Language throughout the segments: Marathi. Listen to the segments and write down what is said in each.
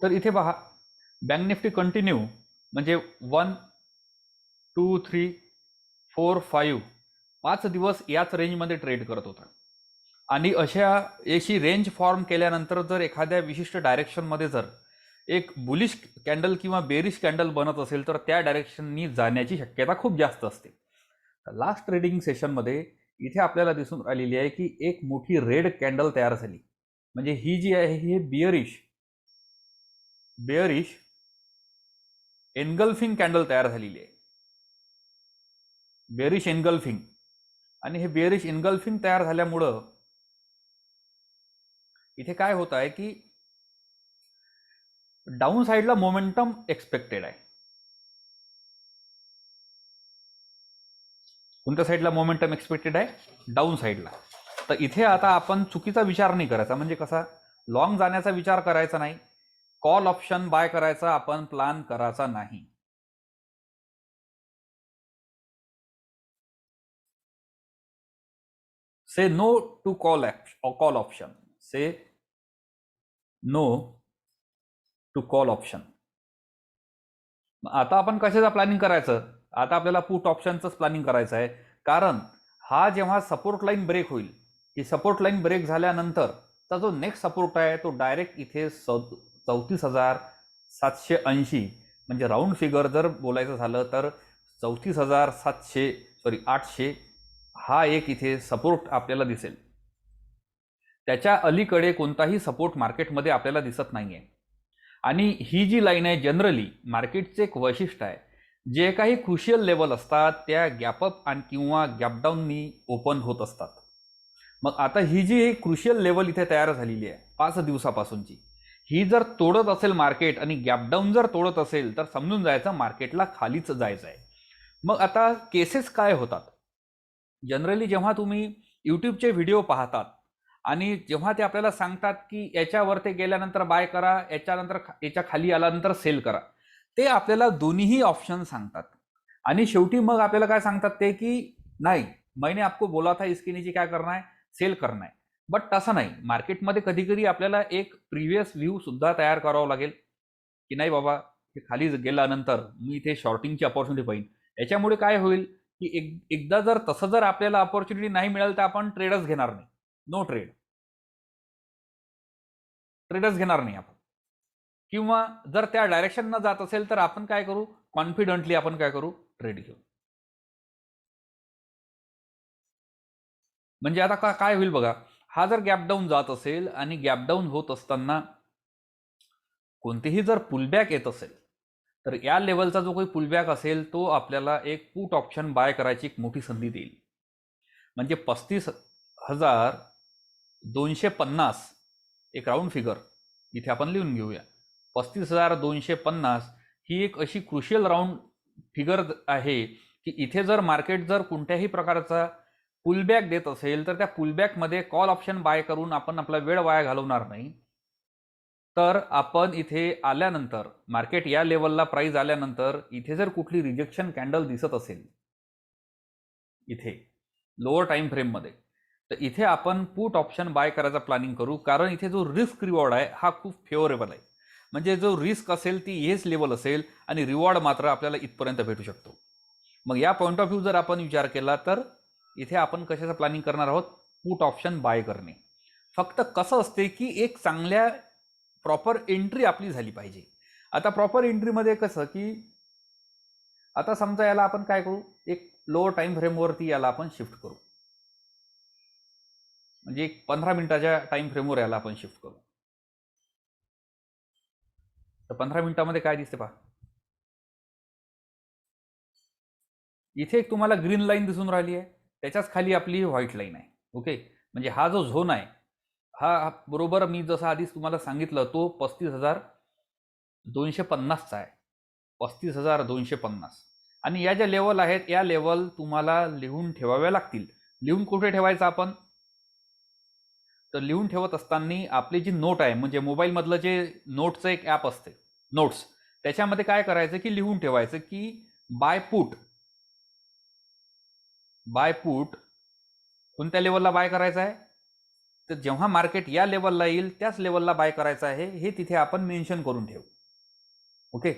तर इथे पहा, बँक निफ्टी कंटिन्यू म्हणजे 1 2 3 4 5 5 दिवस याच रेंजमध्ये ट्रेड करत होता. आणि अशी रेंज फॉर्म केल्यानंतर जर एखाद्या विशिष्ट डायरेक्शनमध्ये जर एक बुलिश कॅन्डल किंवा बेरिश कॅन्डल बनत असेल तर त्या डायरेक्शननी जाण्याची शक्यता खूप जास्त असते. लास्ट ट्रेडिंग सेशनमध्ये इथे आपल्याला दिसून आलेली आहे की एक मोठी रेड कॅन्डल तयार झाली. म्हणजे ही जी आहे ही बिअरिश एनगल्फिंग कॅन्डल तयार झालेली आहे. Bearish engulfing. आणि हे बेरिश एनगल्फिंग तयार झाल्यामुळं इथे काय होत आहे की डाऊन साईडला मोमेंटम एक्सपेक्टेड आहे. कोणत्या साईडला मोमेंटम एक्सपेक्टेड आहे? डाऊन साईडला. तर इथे आता आपण चुकीचा विचार नाही करायचा. म्हणजे कसा, लॉंग जाण्याचा विचार करायचा नाही, कॉल ऑप्शन बाय करायचा आपण प्लॅन करायचा नाही. Say no to call option. Say no to call option. आता आपण कशाचं प्लॅनिंग करायचं? आता आपल्याला पुट ऑप्शनचंच प्लॅनिंग करायचं आहे. कारण हा जेव्हा सपोर्ट लाईन ब्रेक होईल, ही सपोर्ट लाईन ब्रेक झाल्यानंतर जो नेक्स्ट सपोर्ट आहे तो डायरेक्ट इथे 34,780, म्हणजे राऊंड फिगर जर बोलायचं झालं तर 800 हा एक इथे सपोर्ट आपल्याला दिसेल. त्याच्या अलीकडे कोणताही सपोर्ट मार्केटमध्ये आपल्याला दिसत नाहीये. आणि ही जी लाईन आहे, जनरली मार्केटचे एक वैशिष्ट्य आहे, जे काही क्रुशियल लेवल असतात त्या गॅपअप आणि किंवा गॅपडाऊननी ओपन होत असतात. मग आता ही जी एक क्रुशियल लेवल इथे तयार झालेली आहे 5 दिवसापासूनची, ही जर तोडत असेल मार्केट आणि गॅपडाऊन जर तोडत असेल तर समजून जायचं मार्केटला खालीच जायचं आहे. मग आता केसेस काय होतात? जनरली जेव्हा तुम्ही यूट्यूबचे व्हिडिओ पाहतात आणि जेव्हा ते आपल्याला सांगतात की याच्यावर ते गेल्यानंतर बाय करा, याच्या खाली आल्यानंतर सेल करा, ते आपल्याला दोन्हीही ऑप्शन सांगतात. आणि शेवटी मग आपल्याला काय सांगतात ते की नाही, मैंने आपको बोला था इसके नीचे क्या करना है, सेल करना है. बट तसं नाही. मार्केटमध्ये कधी कधी आपल्याला एक प्रिव्हियस व्ह्यू सुद्धा तयार करावा लागेल की नाही बाबा, हे खाली गेल्यानंतर मी इथे शॉर्टिंगची अपॉर्च्युनिटी पाहिजे. याच्यामुळे काय होईल की एकदा जर तसं जर आपल्याला अपॉर्च्युनिटी नाही मिळाली तर आपण ट्रेडच घेणार नाही. No trade. ट्रेडच घेणार नाही आपण. किंवा जर त्या डायरेक्शननं जात असेल तर आपण काय करू, कॉन्फिडंटली आपण काय करू, ट्रेड घेऊ. म्हणजे आता काय होईल बघा, हा जर गॅप डाऊन जात असेल आणि गॅप डाऊन होत असताना कोणतेही जर पुलबॅक येत असेल तर या लेवलचा जो काही पुलबॅक असेल तो आपल्याला एक पुट ऑप्शन बाय करायची एक मोठी संधी देईल. म्हणजे 35,250 एक राऊंड फिगर इथे आपण लिहून घेऊया. 35,250 ही एक अशी क्रुशियल राऊंड फिगर आहे की इथे जर मार्केट जर कोणत्याही प्रकारचा पुलबॅक देत असेल तर त्या पुलबॅकमध्ये कॉल ऑप्शन बाय करून आपण आपला वेळ वाया घालवणार नाही. तर आपण इथे आल्यानंतर, मार्केट या लेवलला प्राइस आल्यानंतर इथे जर कुठली रिजेक्शन कॅन्डल दिसत असेल इथे लोअर टाइम फ्रेममध्ये, तर इथे आपण पुट ऑप्शन बाय करायचा प्लॅनिंग करू. कारण इथे जो रिस्क रिवॉर्ड आहे हा खूप फेवरेबल आहे. म्हणजे जो रिस्क असेल ती हेच लेवल असेल आणि रिवॉर्ड मात्र आपल्याला इथपर्यंत भेटू शकतो. मग या पॉईंट ऑफ व्ह्यू जर आपण विचार केला तर इथे आपण कशाचं प्लॅनिंग करणार आहोत, पुट ऑप्शन बाय करणे. फक्त कसं असते की एक चांगल्या प्रॉपर एंट्री आपली झाली पाहिजे. आता प्रॉपर एंट्रीमध्ये कसं की आता समजा याला आपण काय करू, एक लोअर टाइम फ्रेमवरती याला आपण शिफ्ट करू. म्हणजे एक 15 मिनिटाच्या टाइम फ्रेमवर याला आपण शिफ्ट करू. तर 15 मिनिटामध्ये काय दिसते पहा, इथे एक तुम्हाला ग्रीन लाईन दिसून राहिली आहे, त्याच्याच खाली आपली व्हाईट लाईन आहे. ओके, म्हणजे हा जो झोन आहे हा बरोबर मी जसं आधीच तुम्हाला सांगितलं तो 35,250चा आहे. 35,250. आणि या ज्या लेवल आहेत या लेवल तुम्हाला लिहून ठेवाव्या लागतील. लिहून कुठे ठेवायचं आपण, तर लिहून ठेवत असताना आपली जी नोट आहे, म्हणजे मोबाईलमधलं जे नोटचं एक ॲप असते नोट्स, त्याच्यामध्ये काय करायचं की लिहून ठेवायचं की बाय पुट कोणत्या लेवलला बाय करायचं आहे, तर जेव्हा मार्केट या लेवलला येईल त्याच लेवलला बाय करायचं आहे हे तिथे आपण मेन्शन करून ठेवू. ओके.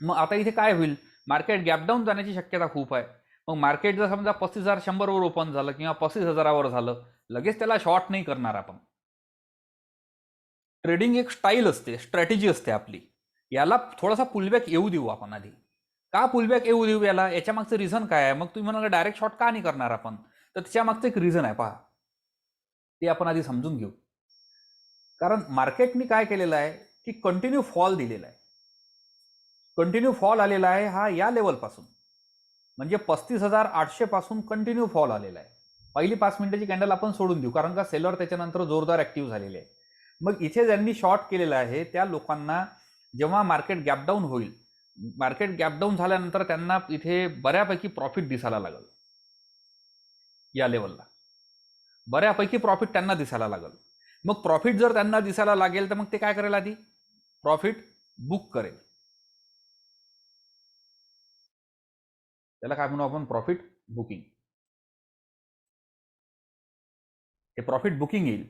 मग आता इथे काय होईल, मार्केट गॅप डाऊन जाण्याची शक्यता खूप आहे. मग मार्केट जर समजा 35,100 वर ओपन झालं किंवा 35,000 झालं, लगेच त्याला शॉर्ट नाही करणार आपण. ट्रेडिंग एक स्टाईल असते, स्ट्रॅटेजी असते आपली. याला थोडासा पुलबॅक येऊ देऊ आपण आधी. का पुलबॅक येऊ देऊ याला, याच्या मागचं रिझन काय आहे? मग तुम्ही म्हणाला डायरेक्ट शॉर्ट का नाही करणार आपण, तर त्याच्या मागचं एक रिझन आहे, पहा ते आपण आधी समजून घेऊ. कारण मार्केटनी काय केलेलं आहे की कंटिन्यू फॉल दिलेला आहे. कंटिन्यू फॉल आलेला आहे हा या लेवलपासून, म्हणजे 35,800 पासून कंटिन्यू फॉल आलेला आहे. पहिली 5 मिनिटाची कॅन्डल आपण सोडून देऊ, कारण का सेलर त्याच्यानंतर जोरदार ऍक्टिव्ह झालेले आहे. मग इथे ज्यांनी शॉर्ट केलेलं आहे त्या लोकांना जेव्हा मार्केट गॅप डाऊन होईल, मार्केट गॅप डाऊन झाल्यानंतर त्यांना इथे बऱ्यापैकी प्रॉफिट दिसायला लागल. या लेवलला बऱ्यापैकी प्रॉफिट त्यांना दिसायला लागल. मग प्रॉफिट जर त्यांना दिसायला लागेल तर मग ते काय करेल, आधी प्रॉफिट बुक करेल. त्याला काय म्हणू आपण, प्रॉफिट बुकिंग. हे प्रॉफिट बुकिंग येईल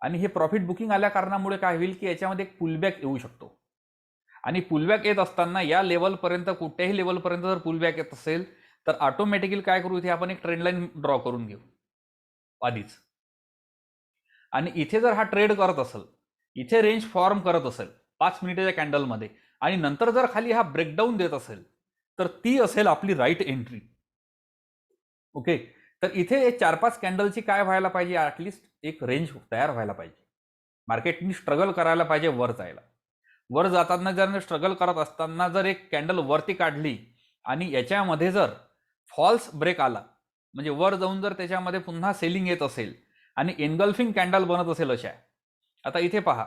आणि हे प्रॉफिट बुकिंग आल्या कारणामुळे काय होईल की याच्यामध्ये एक पुलबॅक येऊ शकतो. आणि पुलबॅक येत असताना या लेवलपर्यंत, कुठल्याही लेवलपर्यंत जर पुलबॅक येत असेल तर ऑटोमॅटिकली काय करू, इथे आपण एक ट्रेंड लाईन ड्रॉ करून घेऊ आधीच. आणि इथे जर हा ट्रेड करत असेल, इथे रेंज फॉर्म करत असेल 5 मिनिटाच्या कॅन्डलमध्ये, आणि नंतर जर खाली हा ब्रेकडाऊन देत असेल तर ती असेल आपली राईट एंट्री. ओके. तर इथे 4-5 कॅन्डलची काय व्हायला पाहिजे, ॲटलिस्ट एक रेंज तयार व्हायला पाहिजे. मार्केटनी स्ट्रगल करायला पाहिजे वर जायला. वर जाताना जर स्ट्रगल करत असताना जर एक कॅन्डल वरती काढली आणि याच्यामध्ये जर फॉल्स ब्रेक आला, म्हणजे वर जाऊन जर त्याच्यामध्ये पुन्हा सेलिंग येत असेल आणि एनगल्फिंग कॅन्डल बनत असेल अशा, आता इथे पहा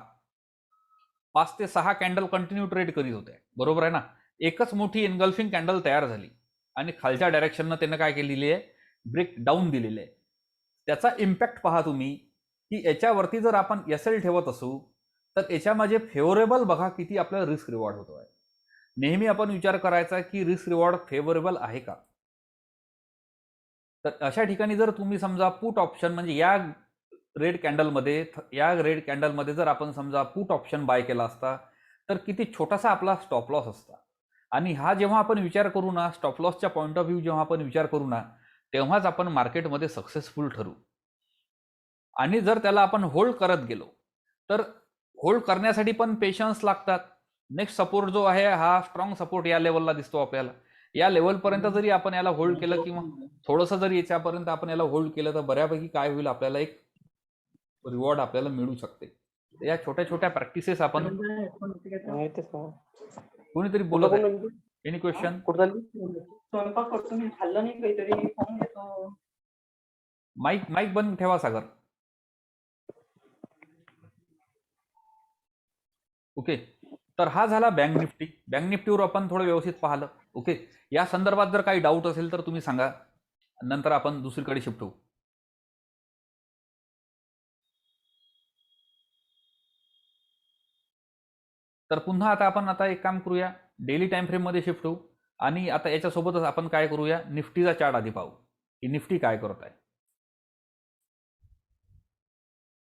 5 ते 6 कॅन्डल कंटिन्यू ट्रेड करीत होते, बरोबर आहे ना. एकच मोठी एनगल्फिंग कॅन्डल तयार झाली आणि खालच्या डायरेक्शननं त्यानं काय केलेली आहे, ब्रेक डाऊन दिलेले आहे. त्याचा इम्पॅक्ट पहा तुम्ही की याच्यावरती जर आपण एसएल ठेवत असू तर याच्यामध्ये फेवरेबल बघा किती आपल्याला रिस्क रिवॉर्ड होतो आहे. नेहमी आपण विचार करायचा की रिस्क रिवॉर्ड फेवरेबल आहे का. तर अशा ठिकाणी जर तुम्ही समजा पुट ऑप्शन, म्हणजे या रेड कॅन्डलमध्ये जर आपण समजा पुट ऑप्शन बाय केला असता तर किती छोटासा आपला स्टॉप लॉस असता. आणि हा जेव्हा आपण विचार करू ना, स्टॉप लॉसच्या पॉईंट ऑफ व्ह्यू जेव्हा आपण विचार करू ना, तेव्हाच आपण मार्केटमध्ये सक्सेसफुल ठरू. आणि जर त्याला आपण होल्ड करत गेलो तर होल्ड करण्यासाठी पण पेशन्स लागतात. नेक्स्ट सपोर्ट जो आहे हा स्ट्रॉंग सपोर्ट या लेवलला दिसतो आपल्याला. या लेवलपर्यंत जरी आपण याला होल्ड केलं किंवा थोडंसं जरी याच्यापर्यंत आपण याला होल्ड केलं तर बऱ्यापैकी काय होईल, आपल्याला एक रिवॉर्ड आपल्याला मिळू शकते. या छोट्या छोट्या प्रॅक्टिसेस आपण, कोणीतरी बोलत आहे, एनी क्वेश्चन? स्वयंपाक करतो मी, खाल्लं नाही काहीतरी खाऊन घेतो. माईक बंद ठेवा सागर. ओके. तर हा झाला बँक निफ्टी. बँक निफ्टीवर आपण थोडं व्यवस्थित पाहिलं. ओके. या संदर्भात जर काही डाऊट असेल तर तुम्ही सांगा, नंतर आपण दुसरीकडे शिफ्ट होऊ. तर पुन्हा आता एक काम करूया, डेली टाइम फ्रेम मध्ये शिफ्ट होऊ आणि आता याच्यासोबतच आपण काय करूया, निफ्टीचा चार्ट आधी पाहू की निफ्टी काय करत आहे.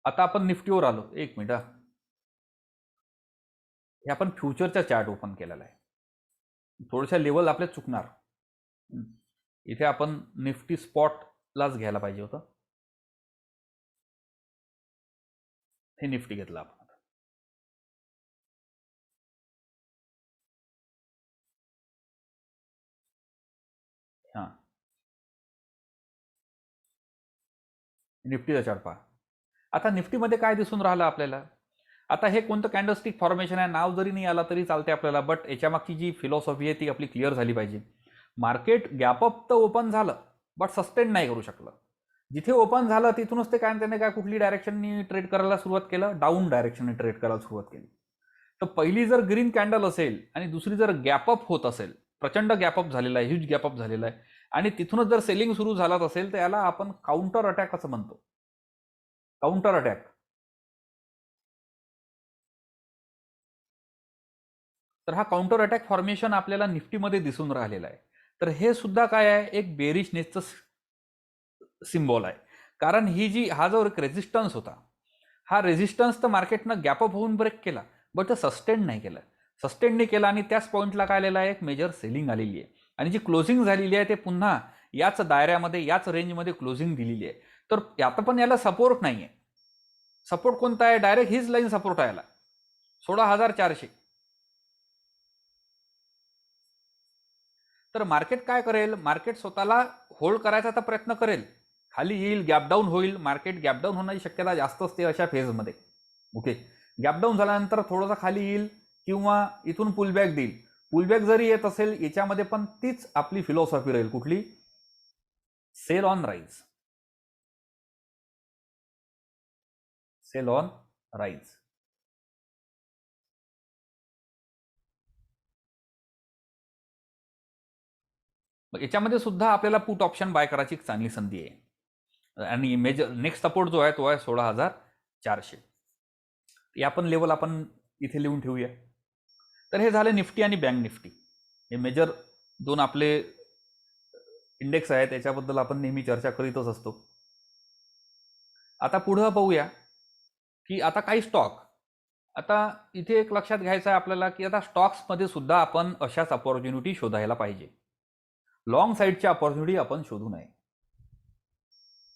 आता आपण निफ्टीवर आलो. एक मिनिट, हे आपण फ्युचरचा चार्ट ओपन केलेला आहे. थोड्याशा लेवल आपल्या चुकणार. इथे आपण निफ्टी स्पॉटलाच घ्यायला पाहिजे होतं. हे निफ्टी घेतलं आपण. हां, निफ्टीचा चार्ट पहा. आता निफ्टीमध्ये काय दिसून राहिलं आपल्याला, आता हे कोणतं कॅन्डलस्टिक फॉर्मेशन आहे, नाव जरी नाही आला तरी चालते आपल्याला, बट याच्यामागची जी फिलॉसॉफी आहे ती आपली क्लिअर झाली पाहिजे. मार्केट गॅपअप तर ओपन झालं बट सस्टेन नाही करू शकलं. जिथे ओपन झालं तिथूनच ते काय, त्याने काय कुठली डायरेक्शननी ट्रेड करायला सुरुवात केलं, डाऊन डायरेक्शनने ट्रेड करायला सुरुवात केली. तर पहिली जर ग्रीन कॅन्डल असेल आणि दुसरी जर गॅपअप होत असेल, प्रचंड गॅपअप झालेला आहे, ह्यूज गॅपअप झालेला आहे, आणि तिथूनच जर सेलिंग सुरू झाला असेल तर याला आपण काउंटर अटॅक असं म्हणतो. Counter attack. तर हा काउंटर अटॅक फॉर्मेशन आपल्याला निफ्टीमध्ये दिसून राहिलेला आहे. तर हे सुद्धा काय आहे, एक बेरिशनेसचं सिम्बॉल आहे. कारण हा जो एक रेझिस्टन्स होता, हा रेझिस्टन्स तर मार्केटनं गॅपअप होऊन ब्रेक केला, बट सस्टेन नाही केलं. सस्टेन नाही केलं आणि त्याच पॉईंटला काय आलेलं आहे, एक मेजर सेलिंग आलेली आहे आणि जी क्लोजिंग झालेली आहे ते पुन्हा याच दायऱ्यामध्ये याच रेंजमध्ये क्लोजिंग दिलेली आहे. तर आता पण याला सपोर्ट नाही आहे. सपोर्ट कोणता आहे, डायरेक्ट हीच लाईन सपोर्ट आहे याला 16,400. तर मार्केट काय करेल, मार्केट स्वतःला होल्ड करायचा तर प्रयत्न करेल, खाली येईल, गॅपडाऊन होईल. मार्केट गॅपडाऊन होण्याची शक्यता जास्त असते अशा फेजमध्ये. ओके, गॅपडाऊन झाल्यानंतर थोडंसं खाली येईल किंवा इथून पुलबॅक देईल. पुलबॅक जरी येत असेल याच्यामध्ये पण तीच आपली फिलॉसॉफी राहील, कुठली, sell on rise. Sell on rise. याच्यामध्ये सुद्धा आपल्याला पुट ऑप्शन बाय करायची एक चांगली संधी आहे आणि मेजर नेक्स्ट सपोर्ट जो आहे तो आहे 16,400. या पण लेवल आपण इथे लिहून ठेवूया. तर हे झाले निफ्टी आणि बँक निफ्टी. हे मेजर दोन आपले इंडेक्स आहेत, त्याच्याबद्दल आपण नेहमी चर्चा करीतच असतो. आता पुढं पाहूया की आता काही स्टॉक, आता इथे एक लक्षात घ्यायचं आहे आपल्याला की आता स्टॉक्समध्ये सुद्धा आपण अशाच अपॉर्च्युनिटी शोधायला पाहिजे. लॉंग साईडच्या अपॉर्च्युनिटी आपण शोधू नये.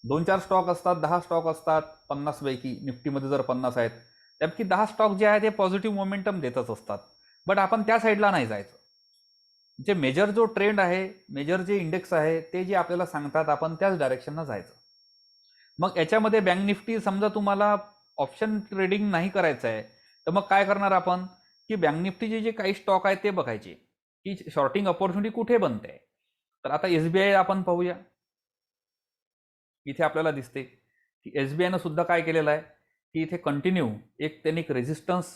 2-4 स्टॉक असतात, 10 स्टॉक असतात 50 पैकी. निफ्टीमध्ये जर 50 आहेत त्यापैकी 10 स्टॉक जे आहेत ते पॉझिटिव्ह मोमेंटम देतच असतात, बट आपण त्या साईडला नाही जायचं. जे मेजर जो ट्रेंड आहे, मेजर जे इंडेक्स आहे ते जे आपल्याला सांगतात आपण त्याच डायरेक्शनला जायचं. मग याच्यामध्ये बँक निफ्टी समजा तुम्हाला ऑप्शन ट्रेडिंग नाही करायचं आहे तर मग काय करणार आपण की बँक निफ्टीचे जे काही स्टॉक आहेत ते बघायचे की शॉर्टिंग अपॉर्च्युनिटी कुठे बनते. तर आता SBI आपण पाहूया. इथे आपल्याला दिसते की SBIनं सुद्धा काय केलेलं आहे की इथे कंटिन्यू त्यांनी एक रेझिस्टन्स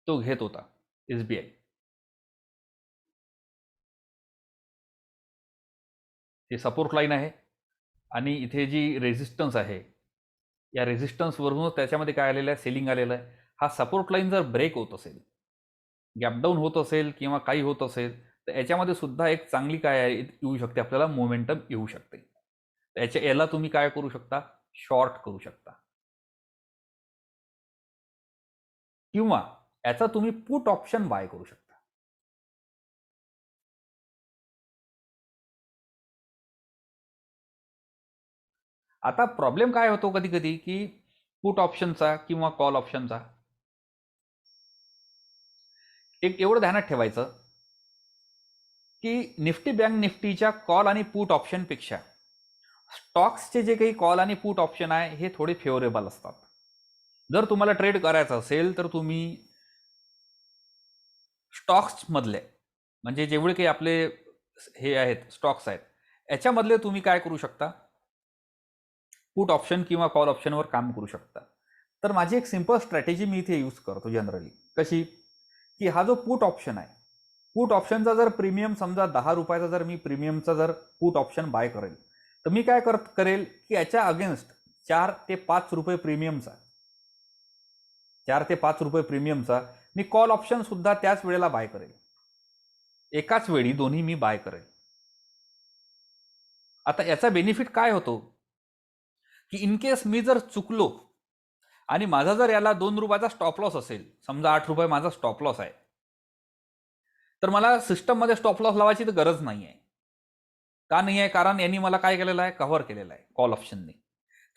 तो घेत होता SBI. हे सपोर्ट लाईन आहे आणि इथे जी रेझिस्टन्स आहे या रेझिस्टन्सवरूनच त्याच्यामध्ये काय आलेलं आहे, सेलिंग आलेलं आहे. हा सपोर्ट लाईन जर ब्रेक होत असेल, गॅपडाऊन होत असेल किंवा काही होत असेल तर याच्यामध्ये सुद्धा एक चांगली काय आहे येऊ शकते, आपल्याला मोमेंटम येऊ शकते. याला तुम्ही काय करू शकता, शॉर्ट करू शकता किंवा याचा तुम्ही पुट ऑप्शन बाय करू शकता. आता प्रॉब्लेम काय होतो कधी कधी की पुट ऑप्शनचा किंवा कॉल ऑप्शनचा, एक एवढं ध्यानात ठेवायचं की निफ्टी बँक निफ्टीच्या कॉल आणि पुट ऑप्शनपेक्षा स्टॉक्सचे जे काही कॉल आणि पुट ऑप्शन आहे हे थोडे फेवरेबल असतात. जर तुम्हाला ट्रेड करायचं असेल तर तुम्ही स्टॉक्समधले म्हणजे जेवढे काही आपले हे आहेत स्टॉक्स आहेत याच्यामधले तुम्ही काय करू शकता, पुट ऑप्शन किंवा कॉल ऑप्शनवर काम करू शकता. तर माझी एक सिंपल स्ट्रॅटेजी मी इथे यूज करतो जनरली. कशी की हा जो पुट ऑप्शन आहे, पुट ऑप्शनचा जर प्रीमियम समजा 10 रुपयाचा जर मी प्रीमियमचा जर पुट ऑप्शन बाय करेल तर मी काय करेल की याच्या अगेन्स्ट 4 ते 5 रुपये प्रीमियमचा 4 ते 5 रुपये प्रीमियमचा मी कॉल ऑप्शन सुद्धा त्याच वेळेला बाय करेल. एकाच वेळी दोन्ही मी बाय करेल. आता याचा बेनिफिट काय होतो की इन केस मी जर चुकलो आणि माझा जर याला 2 रुपयाचा स्टॉप लॉस असेल, समजा 8 रुपये माझा स्टॉप लॉस आहे, तर मला सिस्टममध्ये स्टॉप लॉस लावायची तर गरज नाही आहे. का नाही आहे, कारण यांनी मला काय केलेलं आहे, कव्हर केलेलं आहे कॉल ऑप्शनने.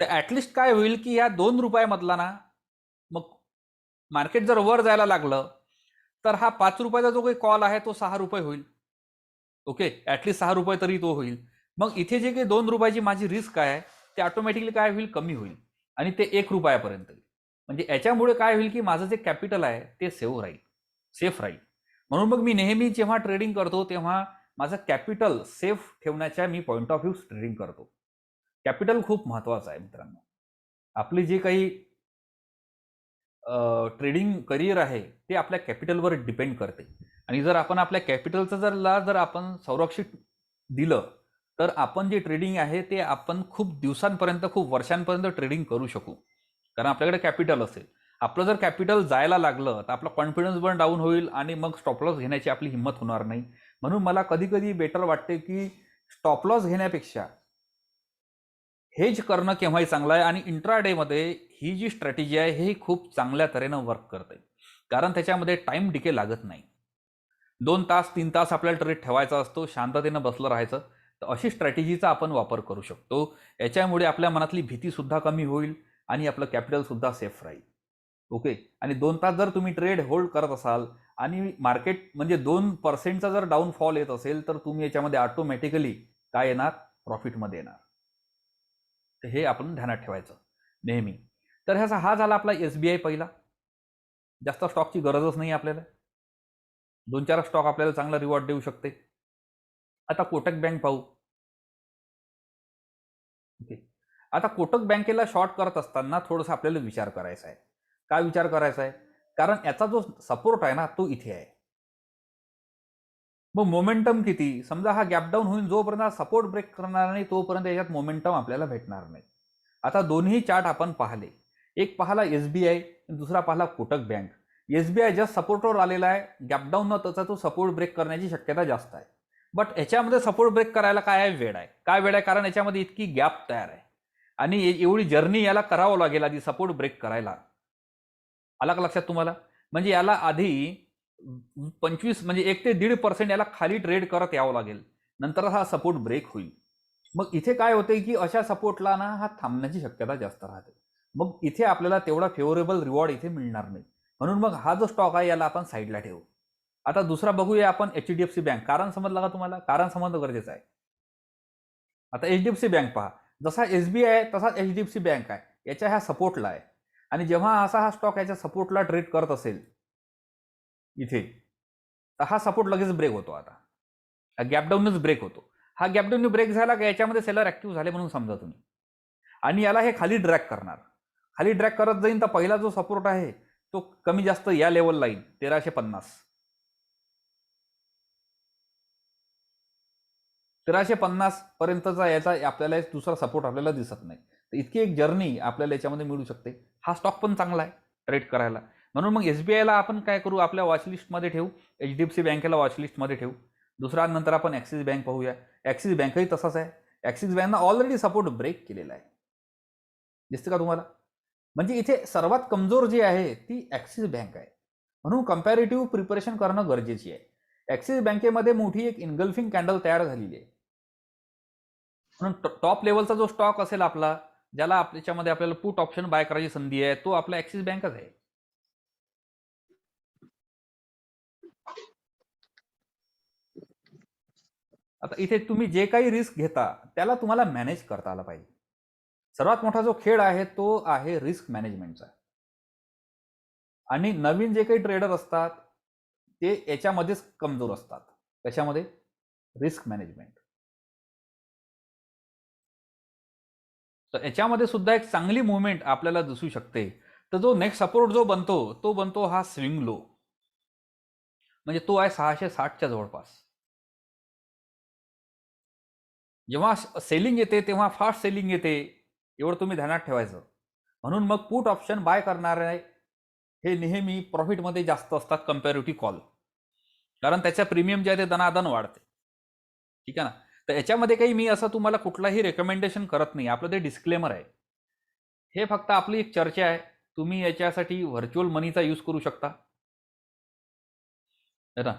तर ॲटलिस्ट काय होईल की या 2 रुपयामधला ना, मग मार्केट जर वर जायला लागलं तर हा 5 रुपयाचा जो काही कॉल आहे तो 6 रुपये होईल. ओके, ॲटलिस्ट 6 रुपये तरी तो होईल. मग इथे जे काही 2 रुपयाची माझी रिस्क आहे ते ऑटोमॅटिकली काय होईल, कमी होईल आणि ते 1 रुपयापर्यंत. म्हणजे याच्यामुळे काय होईल की माझं जे कॅपिटल आहे ते सेफ राहील. म्हणून मग मी नेहमी जेव्हा ट्रेडिंग करतो तेव्हा माझं कॅपिटल सेफ ठेवण्याच्या मी पॉईंट ऑफ व्ह्यू ट्रेडिंग करतो. कॅपिटल खूप महत्त्वाचं आहे मित्रांनो. आपली जे काही ट्रेडिंग करिअर आहे ते आपल्या कॅपिटलवर डिपेंड करते आणि जर आपण आपल्या कॅपिटलचं जर आपण संरक्षित दिलं तर आपण जे ट्रेडिंग आहे ते आपण खूप दिवसांपर्यंत, खूप वर्षांपर्यंत ट्रेडिंग करू शकू, कारण आपल्याकडे कॅपिटल असेल. आपलं जर कॅपिटल जायला लागलं तर आपला कॉन्फिडन्स पण डाऊन होईल आणि मग स्टॉप लॉस घेण्याची आपली हिंमत होणार नाही. म्हणून मला कधी कधी बेटर वाटते की स्टॉप लॉस घेण्यापेक्षा हेज करणं केव्हाही चांगलं आहे आणि इंट्राडेमध्ये ही जी स्ट्रॅटेजी आहे ही खूप चांगल्या तऱ्हेनं वर्क करते, कारण त्याच्यामध्ये टाईम डिके लागत नाही. 2 तास 3 तास आपल्याला ट्रेड ठेवायचा असतो, शांततेनं बसलं राहायचं. तर अशी स्ट्रॅटेजीचा आपण वापर करू शकतो. याच्यामुळे आपल्या मनातली भीतीसुद्धा कमी होईल आणि आपलं कॅपिटलसुद्धा सेफ राहील. ओके. आणि 2 तास जर तुम्ही ट्रेड होल्ड करत असाल आणि मार्केट म्हणजे 2% जर डाऊनफॉल येत असेल तर तुम्ही याच्यामध्ये ऑटोमॅटिकली काय येणार, प्रॉफिटमध्ये येणार. तर हे आपण ध्यानात ठेवायचं नेहमी. तर हा झाला आपला SBI पहिला. जास्त स्टॉकची गरजच नाही आपल्याला. 2-4 स्टॉक आपल्याला चांगला रिवॉर्ड देऊ शकते. आता कोटक बँक पाहू. ओके. आता कोटक बँकेला शॉर्ट करत असताना थोडंसं आपल्याला विचार करायचा आहे. काय विचार करायचा आहे? कारण याचा जो सपोर्ट आहे ना तो इथे आहे. मग मोमेंटम किती? समजा हा गॅप डाऊन होईल, जोपर्यंत हा सपोर्ट ब्रेक करणार नाही तोपर्यंत याच्यात मोमेंटम आपल्याला भेटणार नाही. आता दोन्ही चार्ट आपण पाहिले. एक पाहिला SBI, दुसरा पाहिला कोटक बँक. SBI जस्ट सपोर्टवर आलेला आहे, गॅप डाऊन न त्याचा तो सपोर्ट ब्रेक करण्याची शक्यता जास्त आहे. बट याच्यामध्ये सपोर्ट ब्रेक करायला काय आहे? वेळ आहे. काय वेळ आहे? कारण याच्यामध्ये इतकी गॅप तयार आहे आणि एवढी जर्नी याला करावं लागेल आधी सपोर्ट ब्रेक करायला. आला का लक्षात तुम्हाला? म्हणजे याला आधी 25 म्हणजे 1 ते 1.5% याला खाली ट्रेड करत यावं लागेल, नंतर हा सपोर्ट ब्रेक होईल. मग इथे काय होते की अशा सपोर्टला ना हा थांबण्याची शक्यता जास्त राहते. मग इथे आपल्याला तेवढा फेवरेबल रिवॉर्ड इथे मिळणार नाही. म्हणून मग हा जो स्टॉक आहे याला आपण साईडला ठेवू. आता दुसरा बघूया आपण HDFC बँक. कारण समजलं का तुम्हाला? कारण समजणं गरजेचं आहे. आता HDFC बँक पहा, जसा SBI आहे तसा HDFC बँक आहे, याच्या ह्या सपोर्टला आहे. आणि जेव्हा असा हा स्टॉक याच्या सपोर्टला ट्रेड करत असेल इथे, तर हा सपोर्ट लगेच ब्रेक होतो. आता गॅपडाऊनच ब्रेक होतो. हा गॅपडाऊन ब्रेक झाला का याच्यामध्ये सेलर ऍक्टिव्ह झाले म्हणून समजा तुम्ही, आणि याला हे खाली ड्रॅग करणार. खाली ड्रॅग करत जाईन तर पहिला जो सपोर्ट आहे तो कमी जास्त या लेवलला येईल, 1350. 1350 पर्यंतचा याचा आपल्याला दुसरा सपोर्ट आपल्याला दिसत नाही. तर इतकी एक जर्नी आपल्याला याच्यामध्ये मिळू शकते. हा स्टॉक पण चांगला आहे ट्रेड करायला. म्हणून मग SBIला आपण काय करू, आपल्या वॉचलिस्टमध्ये ठेवू. HDFC बँकेला वॉचलिस्टमध्ये ठेवू. दुसरा नंतर आपण ॲक्सिस बँक पाहूया. ॲक्सिस बँकही तसाच आहे. ॲक्सिस बँकनं ऑलरेडी सपोर्ट ब्रेक केलेला आहे. दिसतं का तुम्हाला? म्हणजे इथे सर्वात कमजोर जी आहे ती ॲक्सिस बँक आहे. म्हणून कम्पॅरेटिव्ह प्रिपरेशन करणं गरजेची आहे. ॲक्सिस बँकेमध्ये मोठी एक इनगल्फिंग कॅन्डल तयार झालेली आहे. म्हणून टॉप लेवलचा जो स्टॉक असेल आपला, ज्याला त्याच्यामध्ये आपल्याला पुट ऑप्शन बाय करायची संधी आहे, तो आपला ॲक्सिस बँकच आहे. आता इथे तुम्ही जे काही रिस्क घेता त्याला तुम्हाला मॅनेज करता आला पाहिजे. सर्वात मोठा जो खेळ आहे तो आहे रिस्क मॅनेजमेंटचा. आणि नवीन जे काही ट्रेडर असतात ते याच्यामध्येच कमजोर असतात. कशामध्ये? Risk management. तर याच्यामध्ये सुद्धा एक चांगली मुवमेंट आपल्याला दिसू शकते. तर जो नेक्स्ट सपोर्ट जो बनतो तो बनतो हा स्विंग लो, म्हणजे तो आहे 660च्या जवळपास. जेव्हा सेलिंग येते तेव्हा फास्ट सेलिंग येते, एवढं तुम्ही ध्यानात ठेवायचं. म्हणून मग पुट ऑप्शन बाय करणारे हे नेहमी प्रॉफिटमध्ये जास्त असतात कम्पॅरेटिव्ह कॉल, कारण त्याच्या प्रीमियम जे आहे ते दनादन वाढते. ठीक आहे ना? तर याच्यामध्ये काही मी असं तुम्हाला कुठलाही रेकमेंडेशन करत नाही, आपलं ते डिस्क्लेमर आहे. हे फक्त आपली एक चर्चा आहे. तुम्ही याच्यासाठी व्हर्च्युअल मनीचा यूज करू शकता. ना,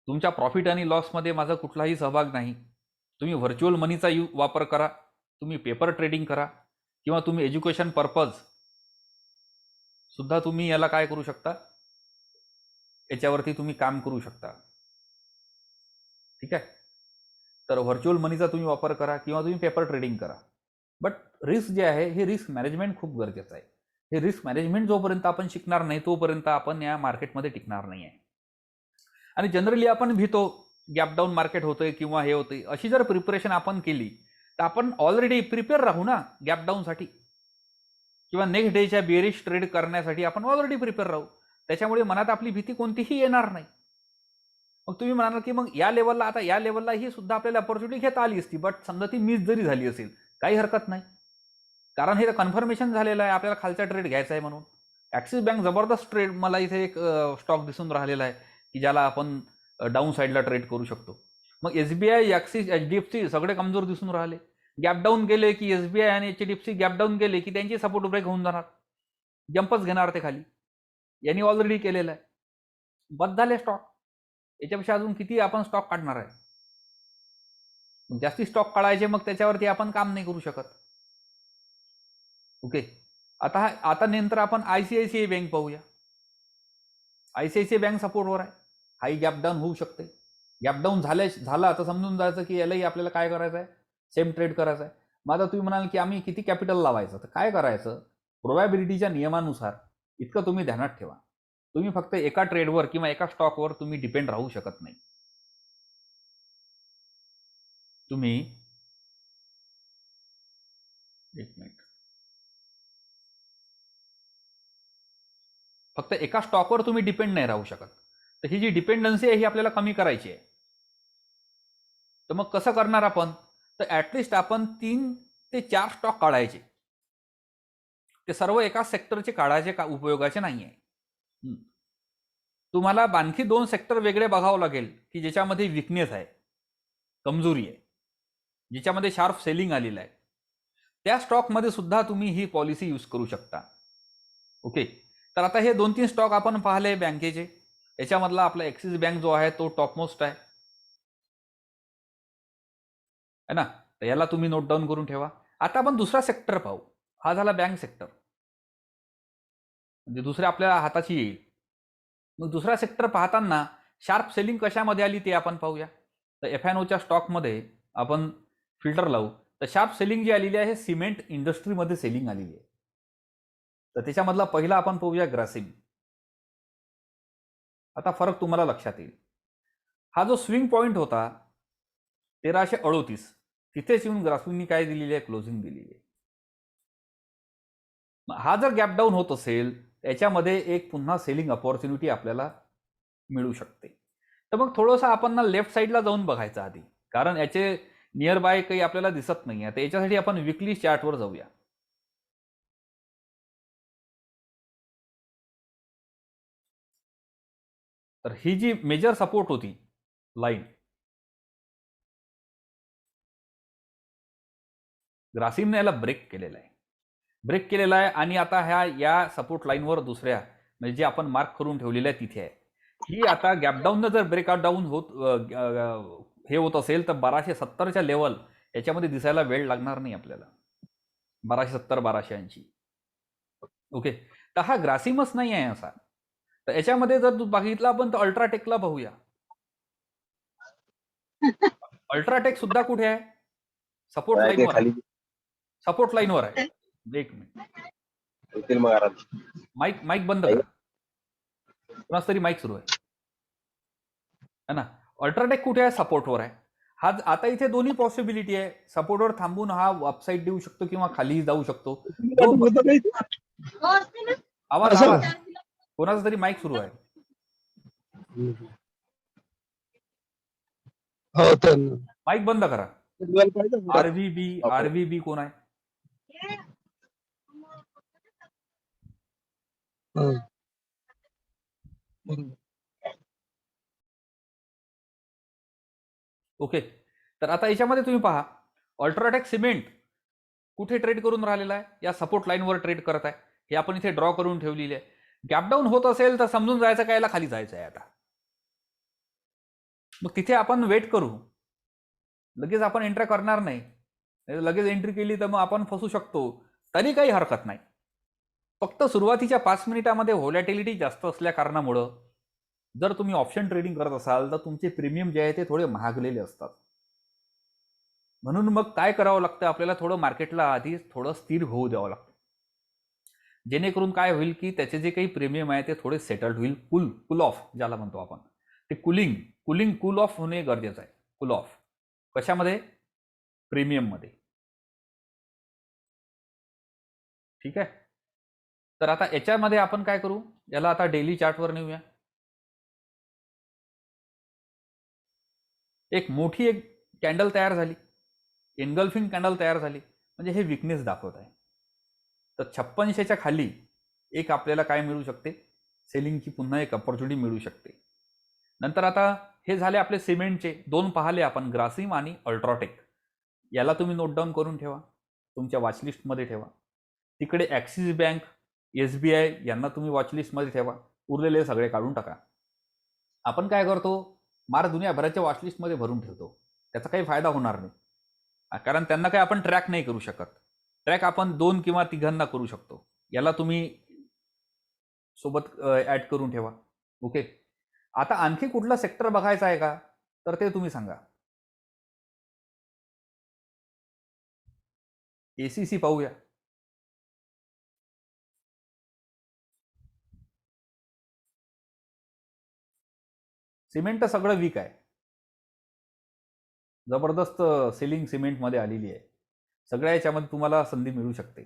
तुमच्या प्रॉफिट आणि लॉसमध्ये माझा कुठलाही सहभाग नाही. तुम्ही व्हर्च्युअल मनीचा वापर करा, तुम्ही पेपर ट्रेडिंग करा, किंवा तुम्ही एज्युकेशन पर्पज सुद्धा तुम्ही याला काय करू शकता, याच्यावरती तुम्ही काम करू शकता. ठीक आहे? तर व्हर्च्युअल मनीचा तुम्ही वापर करा किंवा तुम्ही पेपर ट्रेडिंग करा. बट रिस्क जे आहे हे रिस्क मॅनेजमेंट खूप गरजेचं आहे. हे रिस्क मॅनेजमेंट जोपर्यंत आपण शिकणार नाही तोपर्यंत आपण या मार्केटमध्ये टिकणार नाही आहे. आणि जनरली आपण भीतो गॅप डाऊन मार्केट होतंय किंवा हे होतंय, अशी जर प्रिपरेशन आपण केली तर आपण ऑलरेडी प्रिपेअर राहू ना गॅप डाऊनसाठी, किंवा नेक्स्ट डेच्या बेरिश ट्रेड करण्यासाठी आपण ऑलरेडी प्रिपेअर राहू. त्याच्यामुळे मनात आपली भीती कोणतीही येणार नाही. मग तुम्ही म्हणाल की मग या लेवलला, आता या लेवलला ही सुद्धा आपल्याला अपॉर्च्युनिटी घेता आली असती, बट समजा ती मिस जरी झाली असेल काही हरकत नाही, कारण हे कन्फर्मेशन झालेलं आहे आपल्याला खालचा ट्रेड घ्यायचा आहे म्हणून. ॲक्सिस बँक जबरदस्त ट्रेड, मला इथे एक स्टॉक दिसून राहिलेला आहे की ज्याला आपण डाऊन साईडला ट्रेड करू शकतो. मग SBI, ॲक्सिस, HDFC सगळे कमजोर दिसून राहिले. गॅप डाऊन गेले की SBI आणि HDFC गॅप डाऊन गेले की त्यांची सपोर्ट ब्रेक होऊन जाणार, जंपच घेणार ते खाली. यांनी ऑलरेडी केलेलं आहे. बस झाले स्टॉक. याच्यापेक्षा अजून किती आपण स्टॉक काढणार आहे? मग जास्ती स्टॉक काढायचे, मग त्याच्यावरती आपण काम नाही करू शकत. ओके. आता नंतर आपण ICICI बँक पाहूया. ICICI बँक सपोर्टवर आहे. हाही गॅप डाऊन होऊ शकते. गॅप डाऊन झाला तर समजून जायचं की यालाही आपल्याला काय करायचं आहे, सेम ट्रेड करायचं आहे. मग आता तुम्ही म्हणाल की आम्ही किती कॅपिटल लावायचं, तर काय करायचं, प्रोबॅबिलिटीच्या नियमानुसार इतकं तुम्ही ध्यानात ठेवा. तुम्ही फक्त एका ट्रेडवर किंवा एका स्टॉकवर तुम्ही डिपेंड राहू शकत नाही. तुम्ही एक मिनिट, फक्त एका स्टॉकवर तुम्ही डिपेंड नाही राहू शकत. तर ही जी डिपेंडन्सी आहे ही आपल्याला कमी करायची आहे. तर मग कसं करणार आपण, तर ॲटलिस्ट आपण 3 ते 4 स्टॉक काढायचे. ते सर्व एका सेक्टरचे काढायचे का उपयोगाचे नाही आहे. तुम्हाला आणखी 2 सेक्टर वेगळे बघावं लागेल की ज्याच्यामध्ये विकनेस आहे, कमजोरी आहे, ज्याच्यामध्ये शार्प सेलिंग आलेलं आहे. त्या स्टॉकमध्ये सुद्धा तुम्ही ही पॉलिसी यूज करू शकता. ओके. तर आता हे 2-3 स्टॉक आपण पाहिले बँकेचे. याच्यामधला आपला ॲक्सिस बँक जो आहे तो टॉपमोस्ट आहे ना. तर याला तुम्ही नोट डाऊन करून ठेवा. आता आपण दुसरा सेक्टर पाहू. हा झाला बँक सेक्टर, म्हणजे दुसऱ्या आपल्या हाताची येईल. मग दुसरा सेक्टर पाहताना शार्प सेलिंग कशामध्ये आली ते आपण पाहूया. तर F&Oच्या स्टॉकमध्ये आपण फिल्टर लावू. तर शार्प सेलिंग जी आलेली आहे सिमेंट इंडस्ट्रीमध्ये सेलिंग आलेली आहे. तर त्याच्यामधला पहिला आपण पाहूया ग्रासिम. आता फरक तुम्हाला लक्षात येईल. हा जो स्विंग पॉईंट होता 1338, तिथेच येऊन ग्रासिमनी काय दिलेली आहे, क्लोजिंग दिलेली आहे. हा जर गॅप डाऊन होत असेल याच्यामध्ये एक पुन्हा सेलिंग अपॉर्च्युनिटी आपल्याला मिळू शकते. तर मग थोडंसं आपण ना लेफ्ट साईडला जाऊन बघायचं आधी, कारण याचे नियर बाय काही आपल्याला दिसत नाही आहे. तर याच्यासाठी आपण विकली चार्टवर जाऊया. तर ही जी मेजर सपोर्ट होती लाईन, ग्रासिमने याला ब्रेक केलेला आहे. आणि आता या सपोर्ट लाईनवर दुसऱ्या म्हणजे जे आपण मार्क करून ठेवलेलं आहे तिथे आहे. ही आता गॅपडाऊननं जर ब्रेकआउट डाऊन हे होत असेल तर 1270च्या लेवल याच्यामध्ये दिसायला वेळ लागणार नाही आपल्याला. 1270 1280. ओके. तर हा ग्रासिमच नाही आहे असा. तर याच्यामध्ये जर तू बघितला आपण तर अल्ट्राटेकला पाहूया. अल्ट्राटेक सुद्धा कुठे आहे, सपोर्ट लाईनवर आहे. सपोर्ट लाईनवर आहे. एक मिनिट, माईक बंद करा. कोणाच तरी माईक सुरू आहे ना. अल्ट्राटेक कुठे आहे, सपोर्टवर आहे. हा आता इथे दोन्ही पॉसिबिलिटी आहे. सपोर्टवर थांबून हा अपसाईड देऊ शकतो किंवा खाली जाऊ शकतो. आवाज कोणाचा तरी माईक सुरू आहे. माईक बंद करा. आरव्हीबी कोण आहे? ओके. तर आता याच्यामध्ये तुम्ही पहा, अल्ट्राटेक सिमेंट कुठे ट्रेड करून राहिलेला आहे, या सपोर्ट लाईनवर ट्रेड करत आहे. हे आपण इथे ड्रॉ करून ठेवलेली आहे. गॅपडाऊन होत असेल तर समजून जायचं काय, याला खाली जायचं आहे आता. मग तिथे आपण वेट करू. लगेच आपण एंट्री करणार नाही. लगेच एंट्री केली तर मग आपण फसू शकतो. तरी काही हरकत नाही. फक्त सुरुवातीच्या 5 मिनिटामध्ये व्हॉलॅटिलिटी जास्त असल्या कारणामुळं जर तुम्ही ऑप्शन ट्रेडिंग करत असाल तर तुमचे प्रीमियम जे आहे ते थोडे महागलेले असतात. म्हणून मग काय करावं लागतं, आपल्याला थोडं मार्केटला आधी थोडं स्थिर होऊ द्यावं लागतं, जेणेकरून काय होईल की त्याचे जे काही प्रीमियम आहे ते थोडे सेटल्ड होईल. कूल ऑफ ज्याला म्हणतो आपण, ते कूल ऑफ होणे गरजेचं आहे. कूल ऑफ कशामध्ये, प्रीमियममध्ये. ठीक आहे. तर आता याच्यामध्ये आपण काय करू, याला आता डेली चार्टवर नेऊया. एक मोठी कॅन्डल तयार झाली, एनगल्फिंग कॅन्डल तयार झाली, म्हणजे हे विकनेस दाखवत आहे. तर 5600च्या खाली एक आपल्याला काय मिळू शकते, सेलिंगची पुन्हा एक अपॉर्च्युनिटी मिळू शकते. नंतर आता हे झाले आपले सिमेंटचे 2 पाहिले आपण, ग्रासिम आणि अल्ट्राटेक. याला तुम्ही नोट डाऊन करून ठेवा, तुमच्या वॉचलिस्टमध्ये ठेवा. तिकडे ॲक्सिस बँक, SBI यांना तुम्ही वॉचलिस्टमध्ये ठेवा. उरलेले सगळे काढून टाका. आपण काय करतो, मार दुनियाभराच्या वॉचलिस्टमध्ये भरून ठेवतो. त्याचा काही फायदा होणार नाही, कारण त्यांना काही आपण ट्रॅक नाही करू शकत. ट्रॅक आपण 2 किंवा 3 करू शकतो. याला तुम्ही सोबत ॲड करून ठेवा. ओके. आता आणखी कुठला सेक्टर बघायचा आहे का, तर ते तुम्ही सांगा. ACC पाहूया. सिमेंट तर सगळं वीक आहे. जबरदस्त सेलिंग सिमेंटमध्ये आलेली आहे. सगळ्या याच्यामध्ये तुम्हाला संधी मिळू शकते.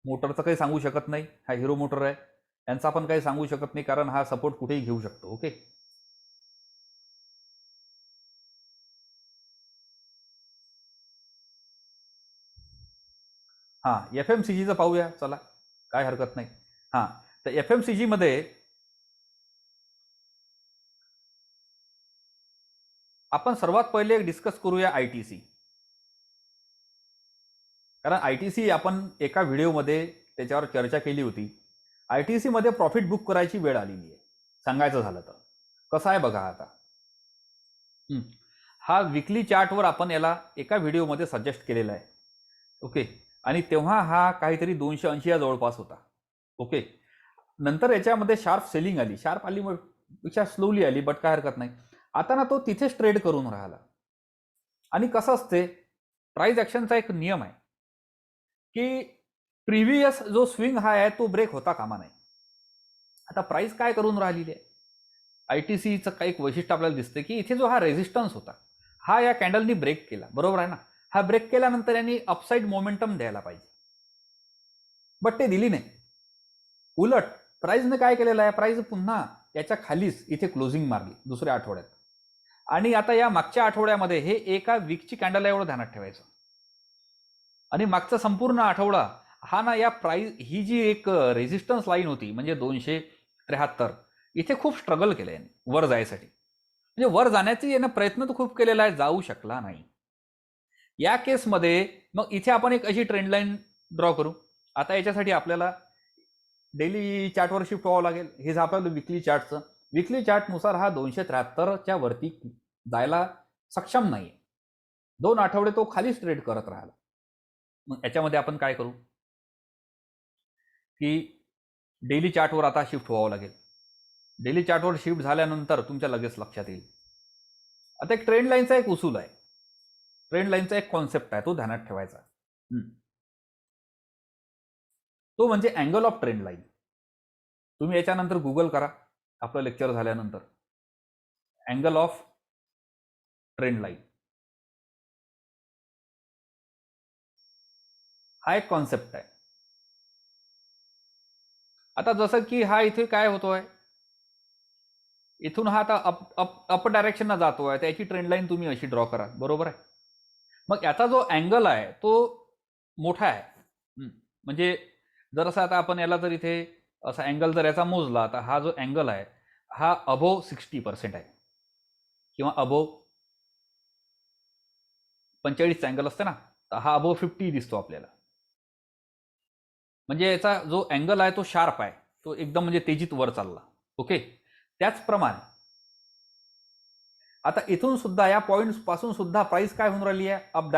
मोटरचं काही सांगू शकत नाही, हा हिरो मोटर आहे. यांचा आपण काही सांगू शकत नाही, कारण हा सपोर्ट कुठेही घेऊ शकतो. ओके. हां, FMCGचं पाहूया, चला, काय हरकत नाही. हां, तर FMCG मध्ये आपण सर्वात पहिले डिस्कस करूया ITC. कारण ITC आपण एका व्हिडिओमध्ये त्याच्यावर चर्चा केली होती. ITC मध्ये प्रॉफिट बुक करायची वेळ आलेली आहे, सांगायचं झालं तर. कसं आहे बघा आता. हा विकली चार्टवर आपण याला एका व्हिडिओमध्ये सजेस्ट केलेला आहे. ओके. आणि तेव्हा हा काहीतरी 280 या जवळपास होता. ओके. नंतर याच्यामध्ये शार्प सेलिंग आली. शार्प आली पेक्षा स्लोली आली, बट काय हरकत नाही. आता ना तो तिथेच ट्रेड करून राहिला. आणि कसं असते, प्राइस ॲक्शनचा एक नियम आहे की प्रिव्हियस जो स्विंग हाय आहे तो ब्रेक होता कामा नाही. आता प्राइस काय करून राहिलेली आहे, ITCचं काही एक वैशिष्ट्य आपल्याला दिसते की इथे जो हा रेझिस्टन्स होता, हा या कॅन्डलनी ब्रेक केला. बरोबर आहे ना. हा ब्रेक केल्यानंतर यांनी अपसाईड मोमेंटम द्यायला पाहिजे, बट ते दिली नाही. उलट प्राइसने काय केलेलं आहे, प्राइस पुन्हा याच्या खालीच इथे क्लोजिंग मारली दुसऱ्या आठवड्यात. आणि आता या मागच्या आठवड्यामध्ये हे एका वीकची कॅन्डल आहे, एवढं ध्यानात ठेवायचं. आणि मागचा संपूर्ण आठवडा हा ना या प्राइस, ही जी एक रेझिस्टन्स लाईन होती म्हणजे 273, इथे खूप स्ट्रगल केलं आहे वर जायसाठी. म्हणजे वर जाण्याची यानं प्रयत्न तर खूप केलेला आहे, जाऊ शकला नाही. या केसमध्ये मग इथे आपण एक अशी ट्रेंड लाईन ड्रॉ करू. आता याच्यासाठी आपल्याला डेली चार्टवर शिफ्ट व्हावं लागेल. हे जे आपल्याला विकली चार्टचं, विकली चार्टनुसार हा 273च्या वरती जायला सक्षम नाही. 2 आठवडे तो खालीच ट्रेड करत राहिला. मग याच्यामध्ये आपण काय करू की डेली चार्टवर आता शिफ्ट व्हावं लागेल. डेली चार्टवर शिफ्ट झाल्यानंतर तुमच्या लगेच लक्षात येईल. आता एक ट्रेंड लाईनचा एक उसूल आहे, ट्रेंड लाईनचा एक कॉन्सेप्ट आहे, तो ध्यानात ठेवायचा. तो म्हणजे अँगल ऑफ ट्रेंड लाईन. तुम्ही याच्यानंतर गुगल करा आपलं लेक्चर झाल्यानंतर, अँगल ऑफ ट्रेंड लाईन. हा एक कॉन्सेप्ट आहे. आता जसं की हा इथे काय होतोय, इथून हा आता अप डायरेक्शनला जातोय, त्याची ट्रेंड लाईन तुम्ही अशी ड्रॉ करा. बरोबर आहे. मग याचा जो अँगल आहे तो मोठा आहे. म्हणजे जर असं आता आपण याला जर इथे असा अँगल जर याचा मोजला, तर हा जो अँगल आहे हा अबोव 60% आहे, किंवा अबोव 45चा अँगल असते ना, तर हा अबोव 50 दिसतो आपल्याला. म्हणजे याचा जो अँगल आहे तो शार्प आहे, तो एकदम म्हणजे तेजीत वर चालला. ओके. त्याचप्रमाणे आता इथून सुद्धा या पॉइंट्स पासून सुद्धा प्राइस काय होऊन राहिली आहे, अप डायरेक्ट